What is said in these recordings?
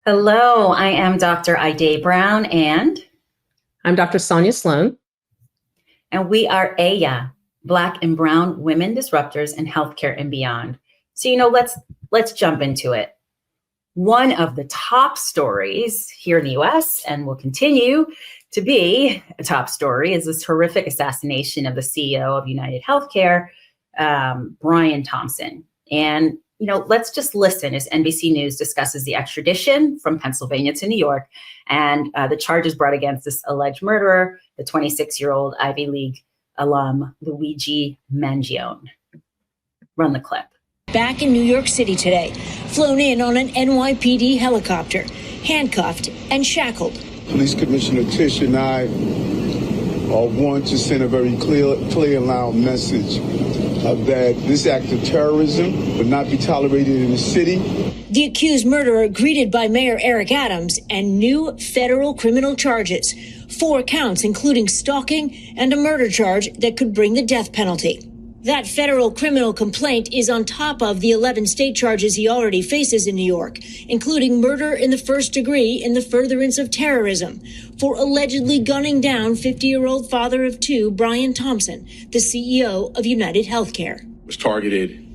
Hello, I am Dr. Haydee Brown I'm Dr. Sonya Sloan. And we are eh-yah, Black and Brown Women Disruptors in Healthcare and Beyond. So, let's jump into it. One of the top stories here in the US and will continue to be a top story is this horrific assassination of the CEO of UnitedHealthcare, Brian Thompson. And let's just listen as NBC News discusses the extradition from Pennsylvania to New York and the charges brought against this alleged murderer, the 26-year-old Ivy League alum, Luigi Mangione. Run the clip. Back in New York City today, flown in on an NYPD helicopter, handcuffed and shackled. Police Commissioner Tish and I want to send a very clear and loud message that this act of terrorism would not be tolerated in the city. The accused murderer greeted by Mayor Eric Adams and new federal criminal charges. 4 counts, including stalking and a murder charge that could bring the death penalty. That federal criminal complaint is on top of the 11 state charges he already faces in New York, including murder in the first degree in the furtherance of terrorism for allegedly gunning down 50-year-old father of 2, Brian Thompson, the CEO of UnitedHealthcare. Was targeted,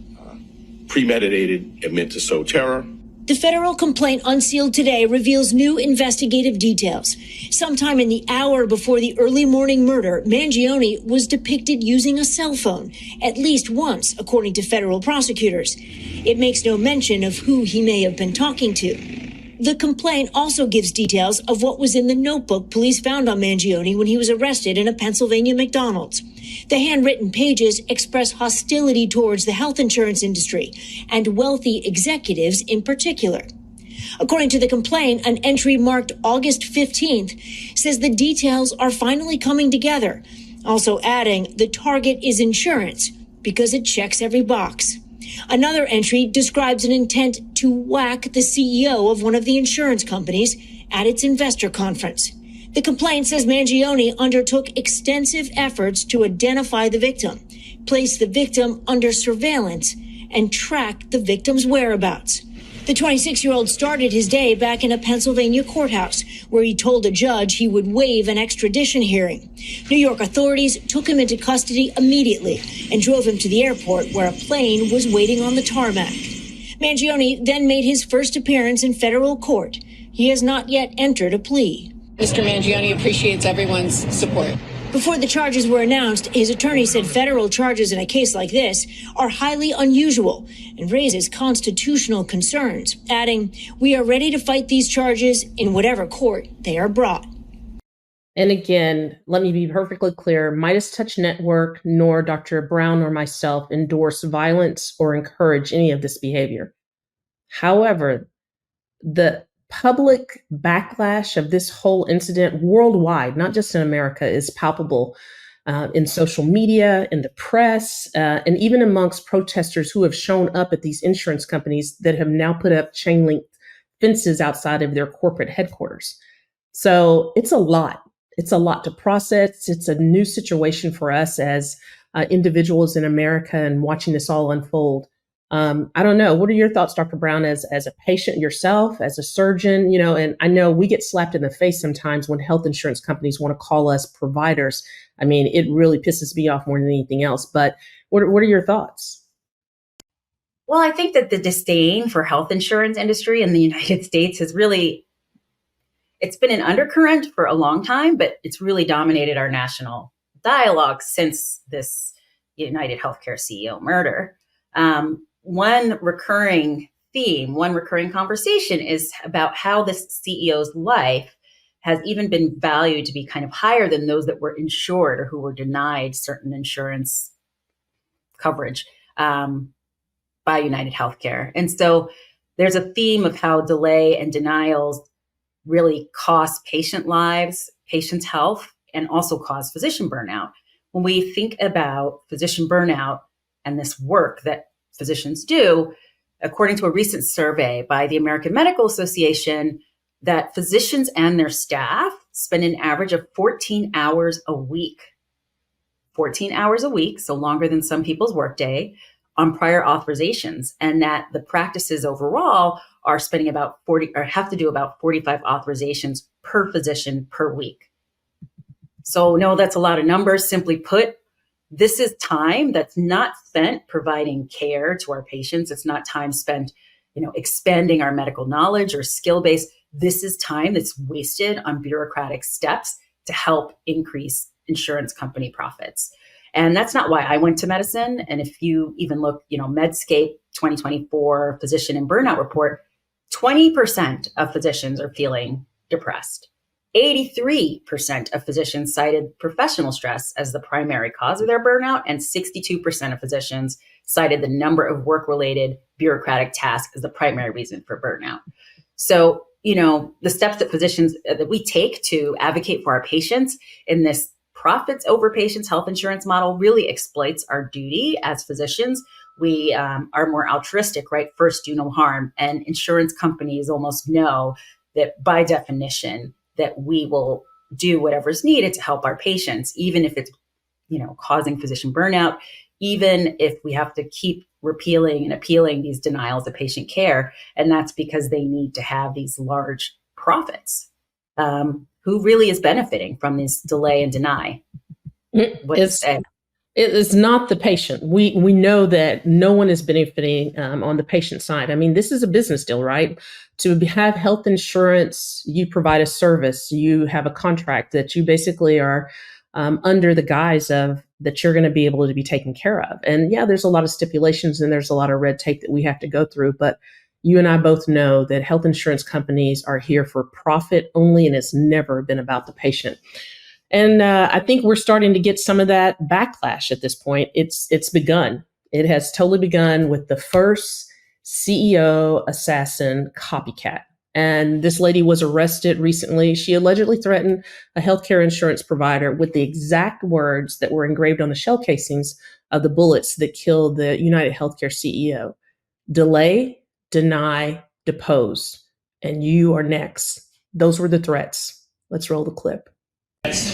premeditated, and meant to sow terror. The federal complaint unsealed today reveals new investigative details. Sometime in the hour before the early morning murder, Mangione was depicted using a cell phone at least once, according to federal prosecutors. It makes no mention of who he may have been talking to. The complaint also gives details of what was in the notebook police found on Mangione when he was arrested in a Pennsylvania McDonald's. The handwritten pages express hostility towards the health insurance industry and wealthy executives in particular. According to the complaint, an entry marked August 15th says the details are finally coming together, also adding the target is insurance because it checks every box. Another entry describes an intent to whack the CEO of one of the insurance companies at its investor conference. The complaint says Mangione undertook extensive efforts to identify the victim, place the victim under surveillance, and track the victim's whereabouts. The 26-year-old started his day back in a Pennsylvania courthouse where he told a judge he would waive an extradition hearing. New York authorities took him into custody immediately and drove him to the airport where a plane was waiting on the tarmac. Mangione then made his first appearance in federal court. He has not yet entered a plea. Mr. Mangione appreciates everyone's support. Before the charges were announced, his attorney said federal charges in a case like this are highly unusual and raises constitutional concerns, adding, "We are ready to fight these charges in whatever court they are brought." And again, let me be perfectly clear, MeidasTouch Network, nor Dr. Brown nor myself endorse violence or encourage any of this behavior. However, the public backlash of this whole incident worldwide, not just in America, is palpable in social media, in the press, and even amongst protesters who have shown up at these insurance companies that have now put up chain link fences outside of their corporate headquarters. So it's a lot. It's a lot to process. It's a new situation for us as individuals in America and watching this all unfold. I don't know. What are your thoughts, Dr. Brown, as a patient yourself, as a surgeon? And I know we get slapped in the face sometimes when health insurance companies want to call us providers. I mean, it really pisses me off more than anything else. But what are your thoughts? Well, I think that the disdain for health insurance industry in the United States has really, it's been an undercurrent for a long time, but it's really dominated our national dialogue since this UnitedHealthcare CEO murder. One recurring theme, one recurring conversation is about how this CEO's life has even been valued to be kind of higher than those that were insured or who were denied certain insurance coverage by UnitedHealthcare. And so there's a theme of how delay and denials really cost patient lives, patients' health, and also cause physician burnout. When we think about physician burnout and this work that physicians do, according to a recent survey by the American Medical Association, that physicians and their staff spend an average of 14 hours a week. 14 hours a week, so longer than some people's workday, on prior authorizations, and that the practices overall are spending about 40 or have to do about 45 authorizations per physician per week. So no, that's a lot of numbers. Simply put, this is time that's not spent providing care to our patients. It's not time spent, expanding our medical knowledge or skill base. This is time that's wasted on bureaucratic steps to help increase insurance company profits. And that's not why I went to medicine. And if you even look, Medscape 2024 Physician and Burnout Report, 20% of physicians are feeling depressed. 83% of physicians cited professional stress as the primary cause of their burnout, and 62% of physicians cited the number of work-related bureaucratic tasks as the primary reason for burnout. So, the steps that we take to advocate for our patients in this profits over patients health insurance model really exploits our duty as physicians. We are more altruistic, right? First, do no harm. And insurance companies almost know that by definition, that we will do whatever's needed to help our patients, even if it's, causing physician burnout, even if we have to keep repealing and appealing these denials of patient care. And that's because they need to have these large profits. Who really is benefiting from this delay and deny? It is not the patient. We know that no one is benefiting on the patient side. I mean, this is a business deal, right? To have health insurance, you provide a service, you have a contract that you basically are under the guise of that you're going to be able to be taken care of. And yeah, there's a lot of stipulations and there's a lot of red tape that we have to go through. But you and I both know that health insurance companies are here for profit only, and it's never been about the patient. And I think we're starting to get some of that backlash at this point. It's begun. It has totally begun with the first CEO assassin, Copycat. And this lady was arrested recently. She allegedly threatened a healthcare insurance provider with the exact words that were engraved on the shell casings of the bullets that killed the UnitedHealthcare CEO. Delay, deny, depose. And you are next. Those were the threats. Let's roll the clip.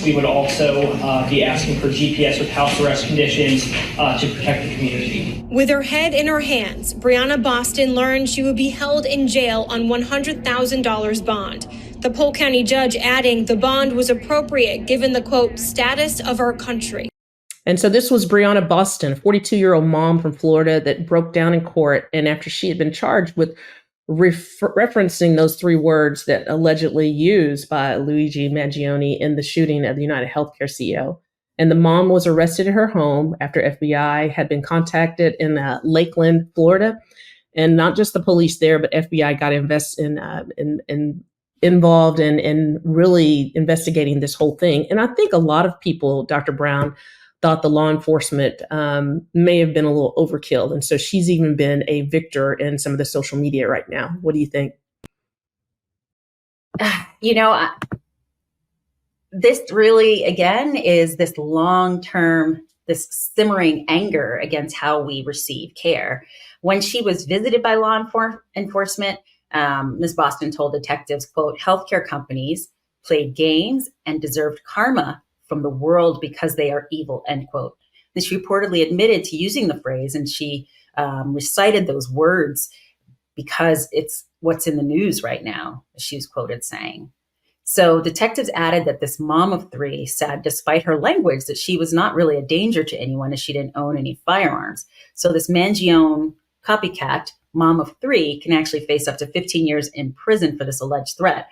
We would also be asking for GPS with house arrest conditions to protect the community. With her head in her hands, Brianna Boston learned she would be held in jail on $100,000 bond. The Polk County judge adding the bond was appropriate given the, quote, status of our country. And so this was Brianna Boston, a 42-year-old mom from Florida that broke down in court. And after she had been charged with referencing those three words that allegedly used by Luigi Mangione in the shooting of the UnitedHealthcare CEO. And the mom was arrested at her home after FBI had been contacted in Lakeland, Florida. And not just the police there, but FBI got involved in really investigating this whole thing. And I think a lot of people, Dr. Brown, thought the law enforcement may have been a little overkill. And so she's even been a victor in some of the social media right now. What do you think? This really, again, is this long-term, this simmering anger against how we receive care. When she was visited by law enforcement, Ms. Boston told detectives, quote, healthcare companies played games and deserved karma from the world because they are evil, end quote. And she reportedly admitted to using the phrase, and she recited those words because it's what's in the news right now, she was quoted saying. So detectives added that this mom of three said, despite her language, that she was not really a danger to anyone as she didn't own any firearms. So this Mangione Copycat, mom of three, can actually face up to 15 years in prison for this alleged threat.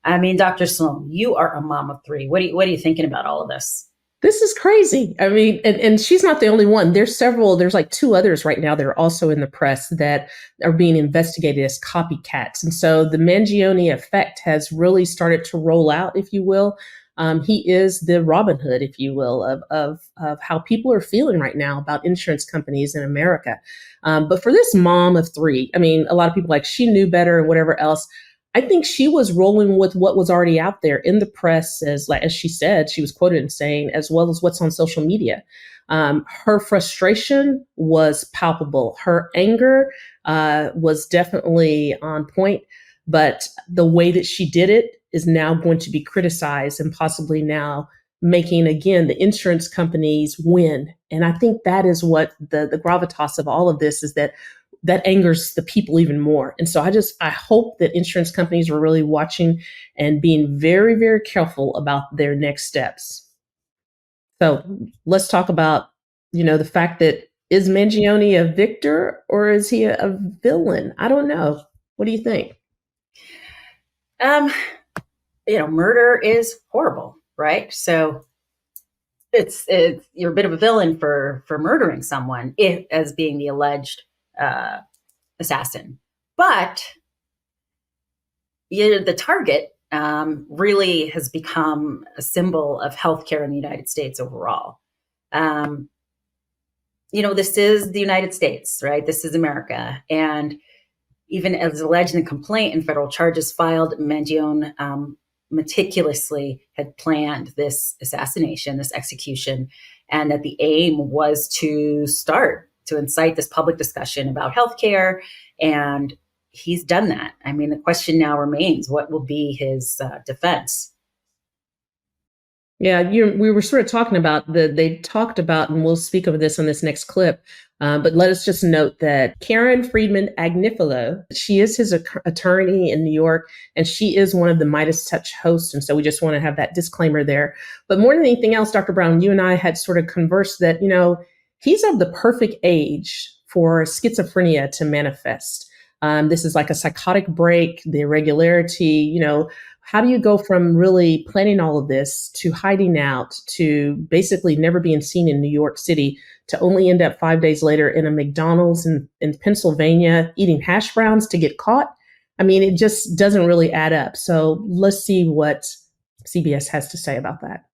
I mean, Dr. Sloan, you are a mom of three. What are you thinking about all of this? This is crazy. I mean, and she's not the only one. There's like two others right now that are also in the press that are being investigated as copycats. And so the Mangione effect has really started to roll out, if you will. He is the Robin Hood, if you will, of how people are feeling right now about insurance companies in America. But for this mom of three, I mean, a lot of people like she knew better and whatever else. I think she was rolling with what was already out there in the press, as she said, she was quoted in saying, as well as what's on social media. Her frustration was palpable. Her anger was definitely on point, but the way that she did it is now going to be criticized and possibly now making, again, the insurance companies win. And I think that is what the gravitas of all of this is, that angers the people even more. And so I hope that insurance companies are really watching and being very, very careful about their next steps. So let's talk about, the fact that, is Mangione a victor or is he a villain? I don't know. What do you think? Murder is horrible, right? So it's you're a bit of a villain for murdering someone as being the alleged assassin. But the target really has become a symbol of healthcare in the United States overall. This is the United States, right? This is America. And even as alleged in the complaint and federal charges filed, Mangione meticulously had planned this assassination, this execution, and that the aim was to incite this public discussion about healthcare. And he's done that. I mean, the question now remains, what will be his defense? Yeah, we were sort of talking about they talked about, and we'll speak of this on this next clip, but let us just note that Karen Friedman Agnifilo, she is his attorney in New York, and she is one of the MeidasTouch hosts. And so we just want to have that disclaimer there. But more than anything else, Dr. Brown, you and I had sort of conversed that, he's of the perfect age for schizophrenia to manifest. This is like a psychotic break, the irregularity, how do you go from really planning all of this to hiding out to basically never being seen in New York City to only end up 5 days later in a McDonald's in Pennsylvania eating hash browns to get caught? I mean, it just doesn't really add up. So let's see what CBS has to say about that.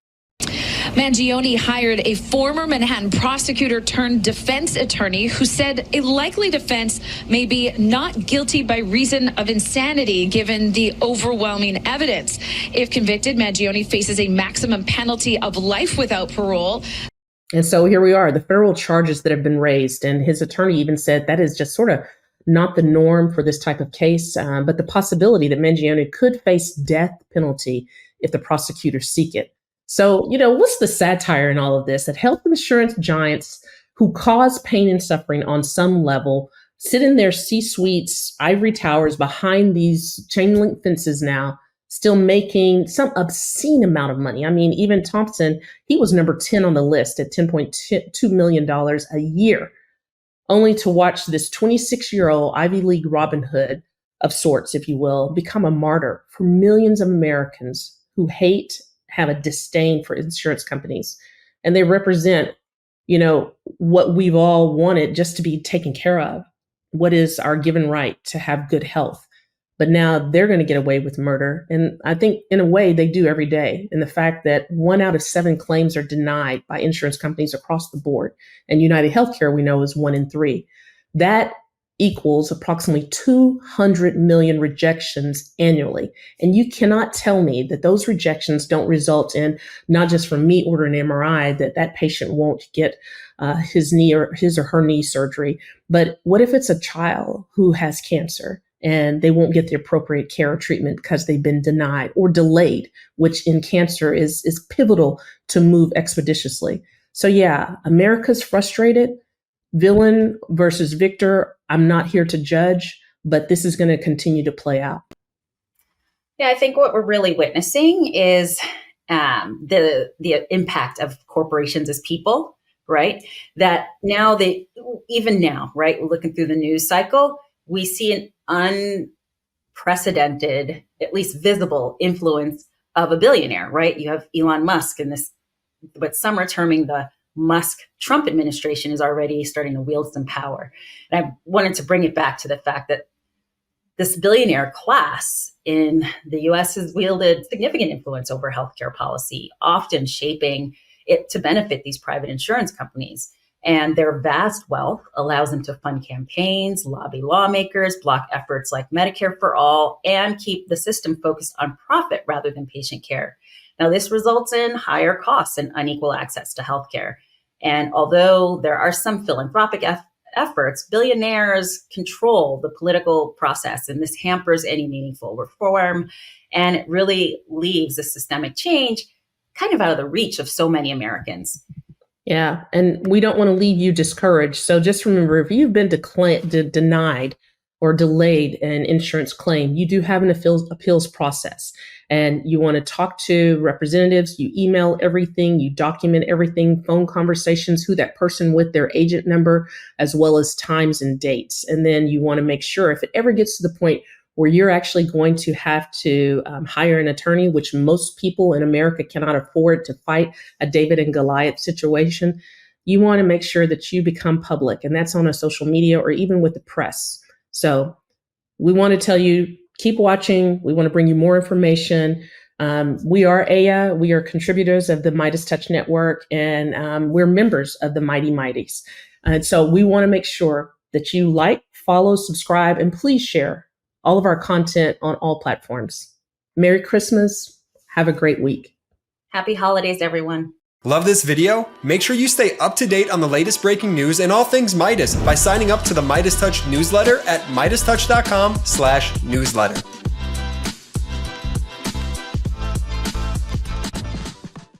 Mangione hired a former Manhattan prosecutor turned defense attorney who said a likely defense may be not guilty by reason of insanity, given the overwhelming evidence. If convicted, Mangione faces a maximum penalty of life without parole. And so here we are, the federal charges that have been raised. And his attorney even said that is just sort of not the norm for this type of case, but the possibility that Mangione could face death penalty if the prosecutors seek it. So, what's the satire in all of this? That health insurance giants who cause pain and suffering on some level sit in their C-suites, ivory towers behind these chain link fences now, still making some obscene amount of money. I mean, even Thompson, he was number 10 on the list at $10.2 million a year, only to watch this 26-year-old Ivy League Robin Hood of sorts, if you will, become a martyr for millions of Americans who have a disdain for insurance companies. And they represent, what we've all wanted just to be taken care of, what is our given right to have good health. But now they're going to get away with murder. And I think in a way they do every day. And the fact that 1 out of 7 claims are denied by insurance companies across the board. And UnitedHealthcare, we know, is 1 in 3. That equals approximately 200 million rejections annually. And you cannot tell me that those rejections don't result in, not just from me ordering an MRI, that patient won't get his or her knee surgery. But what if it's a child who has cancer and they won't get the appropriate care or treatment because they've been denied or delayed, which in cancer is pivotal to move expeditiously. So yeah, America's frustrated. Villain versus victor, I'm not here to judge, but this is going to continue to play out. Yeah, I think what we're really witnessing is the impact of corporations as people, right? That now right, we're looking through the news cycle, we see an unprecedented, at least visible influence of a billionaire, right? You have Elon Musk and this, what some are terming the Musk-Trump administration is already starting to wield some power. And I wanted to bring it back to the fact that this billionaire class in the US has wielded significant influence over healthcare policy, often shaping it to benefit these private insurance companies. And their vast wealth allows them to fund campaigns, lobby lawmakers, block efforts like Medicare for All, and keep the system focused on profit rather than patient care. Now, this results in higher costs and unequal access to healthcare. And although there are some philanthropic efforts, billionaires control the political process, and this hampers any meaningful reform. And it really leaves a systemic change kind of out of the reach of so many Americans. Yeah, and we don't want to leave you discouraged. So just remember, if you've been denied or delayed an insurance claim, you do have an appeals process. And you want to talk to representatives, you email everything, you document everything, phone conversations, who that person with, their agent number, as well as times and dates. And then you want to make sure if it ever gets to the point where you're actually going to have to hire an attorney, which most people in America cannot afford to fight a David and Goliath situation, you want to make sure that you become public. And that's on a social media or even with the press. So we want to tell you, keep watching. We want to bring you more information. We are eh-yah. We are contributors of the MeidasTouch Network, and we're members of the Mighty Mighties. And so we want to make sure that you like, follow, subscribe, and please share all of our content on all platforms. Merry Christmas. Have a great week. Happy holidays, everyone. Love this video? Make sure you stay up to date on the latest breaking news and all things Midas by signing up to the MeidasTouch newsletter at MeidasTouch.com/newsletter.